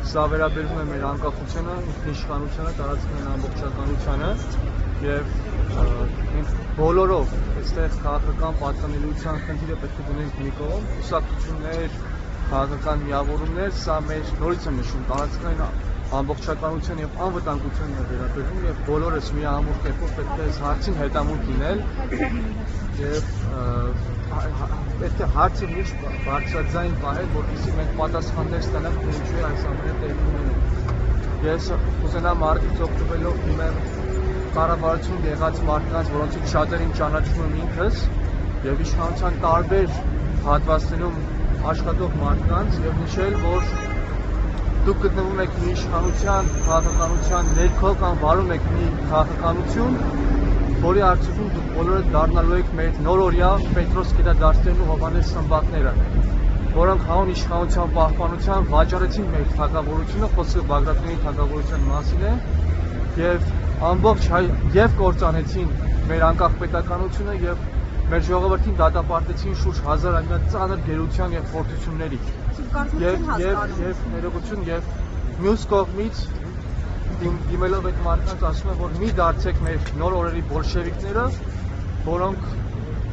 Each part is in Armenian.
Սա վերաբերում է մեր անկախությանը, ինքնիշխանությանը, տարածքային ամբողջականությանը եւ մենք բոլորով այստեղ քաղաքական պատկանելիության խնդիրը պետք է դնենք մի կողմ, կուսակցություններ, քաղաքական միավորումներ, սա մեր նորից եմ նշում տարածքային ամբողջականության եւ անվտանգությունն է վերաբերում եւ բոլորս միահամուռ կերպով պետք է այս հարցին հետամուտ լինել եւ պետք է հարցը միշտ բարձրաձայն պահել, որպեսզի մենք պատասխաններ ստանանք, թե ինչու է այս ամենը տեղի ունենում։ Ես կուզենամ արդյոք օգտվելով իմ կառավարություն եղած մարդկանց, որոնցից շատերին ճանաչում եմ ինքս եւ իշխանության տարբեր հատվածներում աշխատող մարդկանց եւ նշել, որ դուք գտնվում եք մի իշխանության, քաղաքականության ներքո կամ վարում եք մի քաղաքականություն, որի արդյունքում դուք բոլորը դառնալու եք մեր նորօրյա Պետրոս Գետադարցներն ու Հովհաննես Սմբակները, որոնք հանուն իշխանության պահպանության վաճառեցին մեր թագավորությունը, խոսքը Բագրատյանի թագավորության մասին է, եւ ամբողջ եւ կործանեցին մեր անկախ պետականությունը եւ մեր ժողովրդին դատապարտեցին շուրջ 1000 ամյա ծանր գերության եւ խորտությունների։ Եվ ներողություն եւ մյուս կողմից դիմելով այդ մարդկանց ասում եմ, որ մի դարձեք մեր նոր օրերի բոլշևիկները, որոնք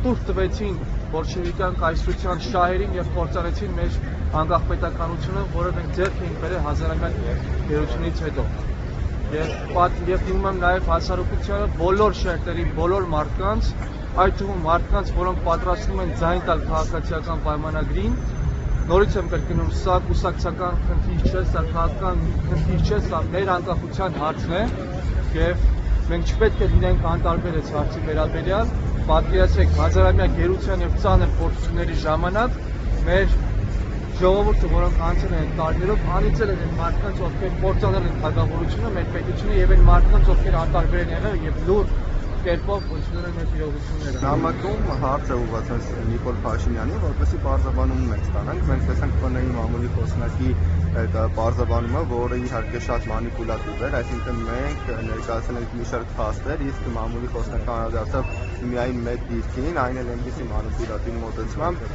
տուր տվեցին բոլշևիկյան կայսրության շահերին եւ կործանեցին մեր անկախ պետականությունը, որը մենք ձեռք էինք բերել 1000-ամյա գերությունից հետո։ Եվ դիմում եմ նաեւ հասարակությանը բոլոր շերտերի, բոլոր մարդկանց, այդ թվում մարդկանց, որոնք պատրաստվում են ձայն տալ քաղաքացիական պայմանագրին, նորից եմ կրկնում, սա կուսակցական խնդիր չէ, սա քաղաքական խնդիր չէ, սա մեր անկախության հարցն է եւ մենք չպետք է լինենք անտարբեր այս հարցի վերաբերյալ, պատկերացրեք 1000-ամյա գերության եւ ծանր փորձությունների ժամանակ մեր ժողովուրդը, որոնք անցել են տարիներով, անիծել են մարդկանց, ովքեր կործանել են թագավորությունը, մեր պետությունը եւ այն մարդկանց, ովքեր անտարբեր են եղել եւ լուր կերպով ոչնչել են մեր իրողությունները։ Նամակում հարց է ուղղված Նիկոլ Փաշինյանին, որպեսզի բարձրաբանումներ ստանանք։ Մենք տեսանք ՊՆ-ի մամուլի խոսնակի այդ բարձրաբանումը, որը իհարկե շատ մանիպուլատիվ էր, այսինքն մենք ներկայացնել ենք մի շարք փաստեր, իսկ մամուլի խոսնակը անդրադարձավ միայն մեկ դիրքին, այն էլ այնպիսի մանիպուլատիվ մոտեցմամբ,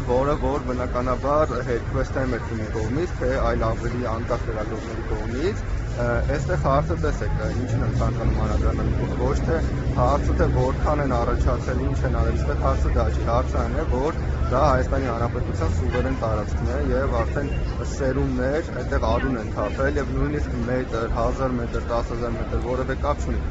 որը բնականաբար հետքվեստային մեր թիմի կողմից, թե այլ ավելի անկախ լրագրողների կողմից, այստեղ հարցը տեսեք, ինչն են ցանկանում անդրադառնալ, ոչ թե հարցը թե որքան են առաջացել, ինչ են արել, այստեղ հարցը դա չի, հարցը այն է, որ դա Հայաստանի Հանրապետության սուվերեն տարածքն է եւ արդեն սերունդներ այդտեղ արուն են թափել եւ նույնիսկ մետր, 1000 մետր, 10000 մետր որևէ կապ չունի։